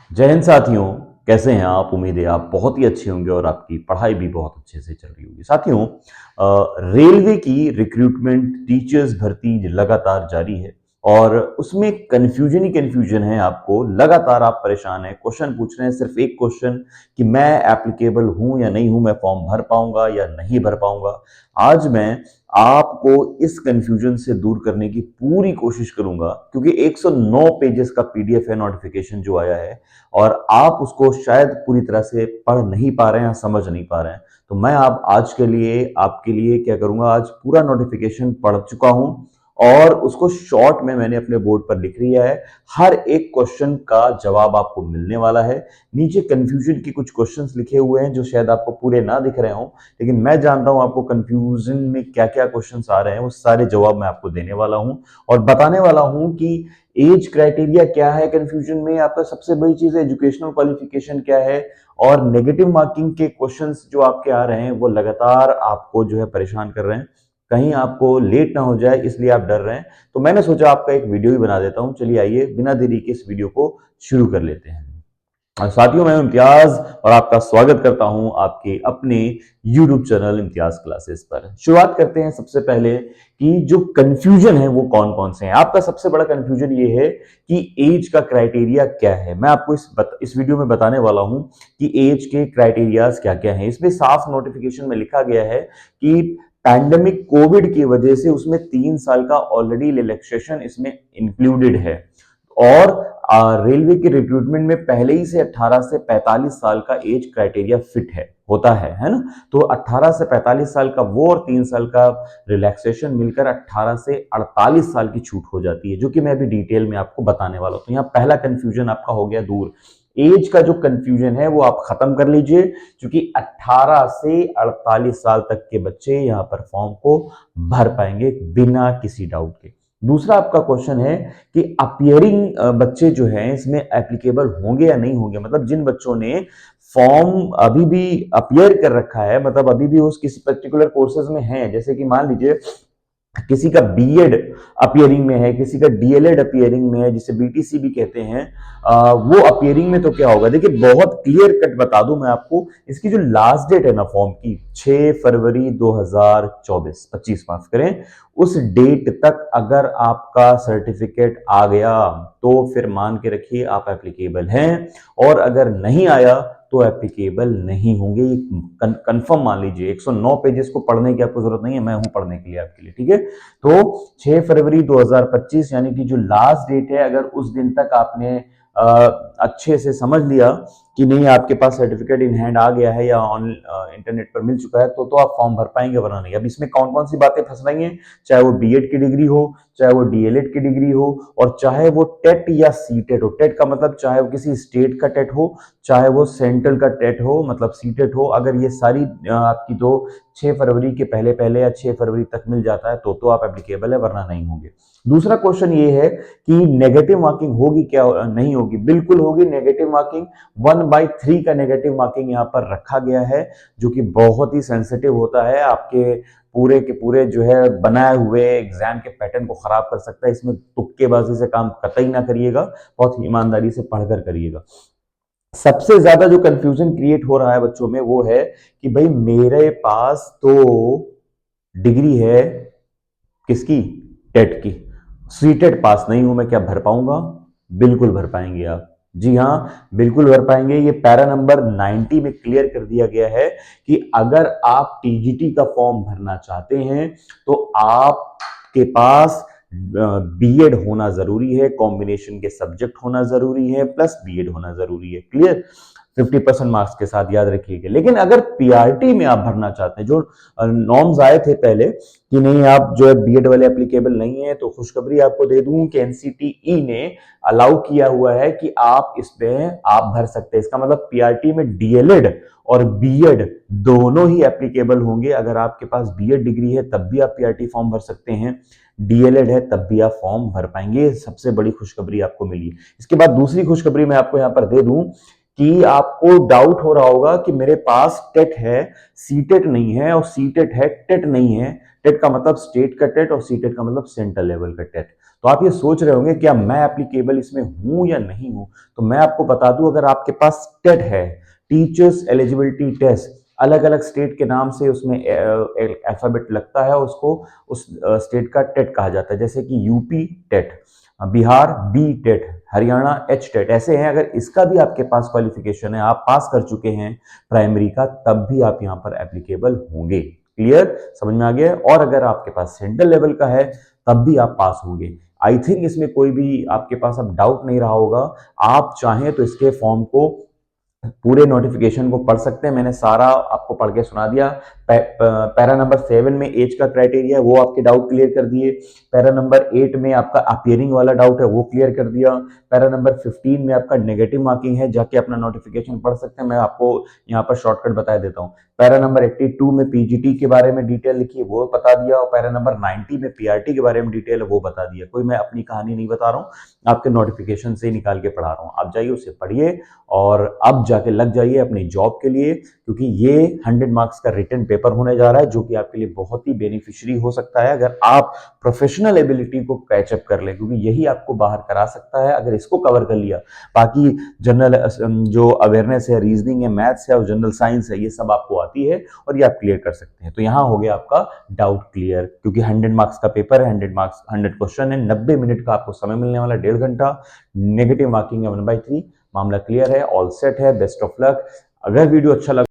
जय हिंद साथियों। कैसे हैं आप? उम्मीद है आप बहुत ही अच्छे होंगे और आपकी पढ़ाई भी बहुत अच्छे से चल रही होगी। साथियों, रेलवे की रिक्रूटमेंट टीचर्स भर्ती लगातार जारी है और उसमें कन्फ्यूजन ही कन्फ्यूजन है। आपको लगातार आप परेशान हैं, क्वेश्चन पूछ रहे हैं, सिर्फ एक क्वेश्चन कि मैं एप्लीकेबल हूं या नहीं हूं, मैं फॉर्म भर पाऊंगा या नहीं भर पाऊंगा। आज मैं आपको इस कंफ्यूजन से दूर करने की पूरी कोशिश करूंगा, क्योंकि 109 पेजेस का पीडीएफ है नोटिफिकेशन जो आया है और आप उसको शायद पूरी तरह से पढ़ नहीं पा रहे हैं, समझ नहीं पा रहे हैं। तो मैं आप आज के लिए आपके लिए क्या करूंगा, आज पूरा नोटिफिकेशन पढ़ चुका हूं और उसको शॉर्ट में मैंने अपने बोर्ड पर लिख लिया है। हर एक क्वेश्चन का जवाब आपको मिलने वाला है। नीचे कंफ्यूजन की कुछ क्वेश्चंस लिखे हुए हैं जो शायद आपको पूरे ना दिख रहे हों, लेकिन मैं जानता हूं आपको कंफ्यूजन में क्या क्या क्वेश्चंस आ रहे हैं, वो सारे जवाब मैं आपको देने वाला हूं और बताने वाला हूं कि एज क्राइटेरिया क्या है कंफ्यूजन में, आपका सबसे बड़ी चीज है एजुकेशनल क्वालिफिकेशन क्या है, और नेगेटिव मार्किंग के क्वेश्चंस जो आपके आ रहे हैं वो लगातार आपको जो है परेशान कर रहे हैं। कहीं आपको लेट ना हो जाए इसलिए आप डर रहे हैं, तो मैंने सोचा आपका एक वीडियो ही बना देता हूं। चलिए आइए बिना देरी के इस वीडियो को शुरू कर लेते हैं। और साथियों, मैं इम्तियाज और आपका स्वागत करता हूं आपके अपने YouTube चैनल इम्तियाज क्लासेस पर। शुरुआत करते हैं सबसे पहले कि जो कंफ्यूजन है वो कौन कौन से हैं। आपका सबसे बड़ा कंफ्यूजन ये है कि एज का क्राइटेरिया क्या है। मैं आपको इस वीडियो में बताने वाला हूं कि एज के क्राइटेरियाज क्या क्या हैं। इसमें साफ नोटिफिकेशन में लिखा गया है कि पैंडेमिक कोविड की वजह से उसमें 3 साल का ऑलरेडी रिलैक्सेशन इसमें इंक्लूडेड है और रेलवे के रिक्रूटमेंट में पहले ही से 18 से 45 साल का एज क्राइटेरिया फिट है ना। तो 18 से 45 साल का वो और 3 साल का रिलैक्सेशन मिलकर 18 से 48 साल की छूट हो जाती है, जो कि मैं अभी डिटेल में आपको बताने वाला हूं। तो यहाँ पहला कंफ्यूजन आपका हो गया दूर। एज का जो कंफ्यूजन है वो आप खत्म कर लीजिए, क्योंकि 18 से 48 साल तक के बच्चे यहां पर फॉर्म को भर पाएंगे बिना किसी डाउट के। दूसरा आपका क्वेश्चन है कि अपियरिंग बच्चे जो हैं इसमें एप्लीकेबल होंगे या नहीं होंगे, मतलब जिन बच्चों ने फॉर्म अभी भी अपियर कर रखा है, मतलब अभी भी उस किसी पर्टिकुलर कोर्सेज में है, जैसे कि मान लीजिए किसी का बीएड अपियरिंग में है, किसी का डीएलएड अपियरिंग में है, जिसे बीटीसी भी कहते हैं, वो अपियरिंग में। तो क्या होगा, देखिए बहुत क्लियर कट बता दूं मैं आपको। इसकी जो लास्ट डेट है ना फॉर्म की, 6 फरवरी 2024 25 माफ करें, उस डेट तक अगर आपका सर्टिफिकेट आ गया तो फिर मान के रखिए आप एप्लीकेबल हैं, और अगर नहीं आया तो एप्लीकेबल नहीं होंगे। कंफर्म मान लीजिए। 109 पेजेस को पढ़ने की आपको जरूरत नहीं है, मैं हूं पढ़ने के लिए आपके लिए, ठीक है। तो 6 फरवरी 2025 यानी कि जो लास्ट डेट है, अगर उस दिन तक आपने अच्छे से समझ लिया कि नहीं आपके पास सर्टिफिकेट इन हैंड आ गया है या ऑन इंटरनेट पर मिल चुका है, तो आप फॉर्म भर पाएंगे, वरना नहीं। अब इसमें कौन कौन सी बातें फंस रही हैं, चाहे वो बीएड की डिग्री हो, चाहे वो डीएलएड की डिग्री हो, और चाहे वो टेट या सीटेट हो। टेट का मतलब चाहे वो किसी स्टेट का टेट हो, चाहे वो सेंट्रल का टेट हो, मतलब सीटेट हो। अगर ये सारी आपकी तो 6 फरवरी के पहले पहले या 6 फरवरी तक मिल जाता है तो आप एप्लीकेबल है, वरना नहीं होंगे। दूसरा क्वेश्चन ये है कि नेगेटिव मार्किंग होगी क्या? नहीं होगी, बिल्कुल होगी नेगेटिव मार्किंग। 1/3 का नेगेटिव मार्किंग यहाँ पर रखा गया है, जो कि बहुत ही सेंसिटिव होता है, आपके पूरे के पूरे जो है बनाए हुए एग्जाम के पैटर्न को खराब कर सकता है। इसमें तुक्केबाजी से काम कतई ना करिएगा, बहुत ही ईमानदारी से पढ़कर करिएगा। सबसे ज्यादा जो कंफ्यूजन क्रिएट हो रहा है बच्चों में वो है कि भाई मेरे पास तो डिग्री है किसकी, टेट की, सीटेट पास नहीं हूं, मैं क्या भर पाऊंगा? बिल्कुल भर पाएंगे आप, जी हाँ बिल्कुल भर पाएंगे। ये पैरा नंबर 90 में क्लियर कर दिया गया है कि अगर आप टीजीटी का फॉर्म भरना चाहते हैं तो आपके पास बीएड होना जरूरी है, कॉम्बिनेशन के सब्जेक्ट होना जरूरी है, प्लस बीएड होना जरूरी है। क्लियर? 50% मार्क्स के साथ, याद रखिएगा। लेकिन अगर पीआरटी में आप भरना चाहते हैं, जो नॉर्म्स आए थे पहले कि नहीं आप जो है बीएड वाले एप्लीकेबल नहीं है, तो खुशखबरी आपको दे दूं कि एनसीटीई ने अलाउ किया हुआ है कि आप इसमें आप भर सकते हैं। इसका मतलब पीआरटी में डीएलएड और बीएड दोनों ही एप्लीकेबल होंगे। अगर आपके पास बीएड डिग्री है तब भी आप पीआरटी फॉर्म भर सकते हैं, डीएलएड है तब भी आप फॉर्म भर पाएंगे। सबसे बड़ी खुशखबरी आपको मिली। इसके बाद दूसरी खुशखबरी मैं आपको यहां पर दे दूं कि आपको डाउट हो रहा होगा कि मेरे पास टेट है, सीटेट नहीं है, और सीटेट है टेट नहीं है। टेट का मतलब स्टेट का टेट और सीटेट का मतलब सेंट्रल लेवल का टेट। तो आप ये सोच रहे होंगे क्या मैं एप्लीकेबल इसमें हूं या नहीं हूं, तो मैं आपको बता दूं, अगर आपके पास टेट है, टीचर्स एलिजिबिलिटी टेस्ट, अलग अलग स्टेट के नाम से उसमें अल्फाबेट लगता है, उसको उस स्टेट का टेट कहा जाता है, जैसे कि UP TET, Bihar B TET, Haryana H TET, ऐसे हैं। अगर इसका भी आपके पास क्वालिफिकेशन है, आप पास कर चुके हैं प्राइमरी का, तब भी आप यहाँ पर एप्लीकेबल होंगे। क्लियर, समझ में आ गया? और अगर आपके पास सेंट्रल लेवल का है, तब भी आप पास होंगे। आई थिंक इसमें कोई भी आपके पास अब डाउट नहीं रहा होगा। आप चाहें तो इसके फॉर्म को, पूरे नोटिफिकेशन को पढ़ सकते हैं, मैंने सारा आपको पढ़ के सुना दिया। पैरा नंबर 7 में एज का क्राइटेरिया है, वो आपके डाउट क्लियर कर दिए। पैरा नंबर 8 में आपका अपियरिंग वाला डाउट है, वो क्लियर कर दिया। पैरा नंबर 15 में आपका नेगेटिव मार्किंग है, जाके अपना नोटिफिकेशन पढ़ सकते हैं, मैं आपको यहाँ पर शॉर्टकट बता देता हूँ। पैरा नंबर 82 में पीजीटी के बारे में डिटेल लिखी है, वो बता दिया। और पैरा नंबर 90 में पीआरटी के बारे में डिटेल है, वो बता दिया। कोई मैं अपनी कहानी नहीं बता रहा हूँ, आपके नोटिफिकेशन से ही निकाल के पढ़ा रहा हूँ। आप जाइए उसे पढ़िए और अब जाके लग जाइए अपनी जॉब के लिए, क्योंकि ये 100 मार्क्स का रिटन पेपर होने जा रहा है, जो कि आपके लिए बहुत ही बेनिफिशियरी हो सकता है अगर आप प्रोफेशनल एबिलिटी को कैचअप कर ले, क्योंकि यही आपको बाहर करा सकता है अगर इसको कवर कर लिया। बाकी जनरल जो अवेयरनेस है, रीजनिंग है, मैथ्स है और जनरल साइंस है, ये सब आपको आती है और ये आप क्लियर कर सकते हैं। तो यहाँ हो गया आपका डाउट क्लियर, क्योंकि 100 मार्क्स का पेपर है, 100 मार्क्स 100 क्वेश्चन है, 90 मिनट का आपको समय मिलने वाला, 1.5 घंटा। नेगेटिव मार्किंग है 1/3। मामला क्लियर है, ऑल सेट है, बेस्ट ऑफ लक। अगर वीडियो अच्छा लगा